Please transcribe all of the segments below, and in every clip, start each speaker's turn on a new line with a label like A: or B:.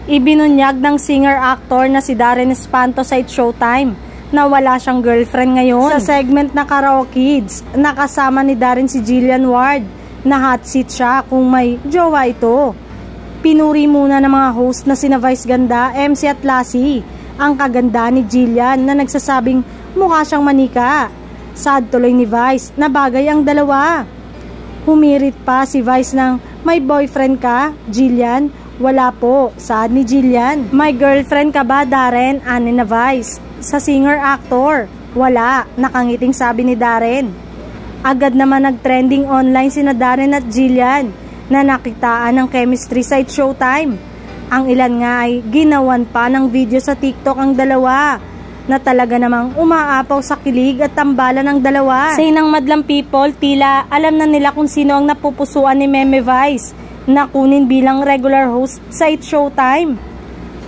A: Ibinunyag ng singer-actor na si Darren Espanto sa It's Showtime na wala siyang girlfriend ngayon. Sa segment na Karaoke Kids, nakasama ni Darren si Jillian Ward na hot seat siya kung may jowa ito. Pinuri muna ng mga host na sina Vice Ganda, MC at Lassie ang kaganda ni Jillian na nagsasabing mukha siyang manika. Sad tuloy ni Vice na bagay ang dalawa. Humirit pa si Vice ng may boyfriend ka, Jillian? Wala po, sad ni Jillian. May girlfriend ka ba, Darren? Ani na Vice. Sa singer-actor, wala, nakangiting sabi ni Darren. Agad naman nag-trending online sina Darren at Jillian na nakitaan ng chemistry sa It's Showtime. Ang ilan nga ay ginawan pa ng video sa TikTok ang dalawa na talaga namang umaapaw sa kilig at tambalan ng dalawa. Sa inang madlang people, tila alam na nila kung sino ang napupusuan ni Meme Vice na kunin bilang regular host sa It's Showtime.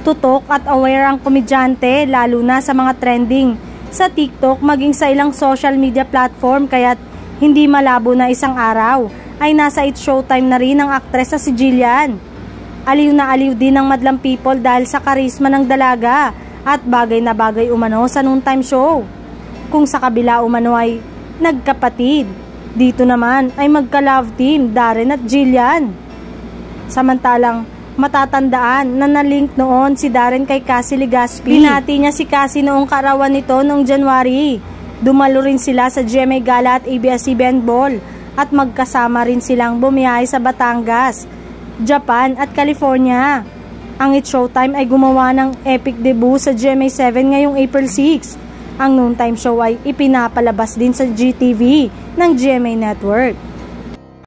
A: Tutok at aware ang komedyante lalo na sa mga trending sa TikTok maging sa ilang social media platform, kaya't hindi malabo na isang araw ay nasa It's Showtime na rin ang aktres na si Jillian. Aliw na aliw din ng madlang people dahil sa karisma ng dalaga at bagay na bagay umano sa noontime show. Kung sa kabila umano ay nagkapatid, dito naman ay magka-love team Darren at Jillian. Samantalang matatandaan na nalink noon si Darren kay Cassie Legaspi. Pinati niya si Cassie noong kaarawan nito noong January. Dumalo rin sila sa GMA Gala at ABS-CBN Ball at magkasama rin silang bumiyahe sa Batangas, Japan at California. Ang It's Showtime ay gumawa ng epic debut sa GMA7 ngayong April 6. Ang noontime show ay ipinapalabas din sa GTV ng GMA Network.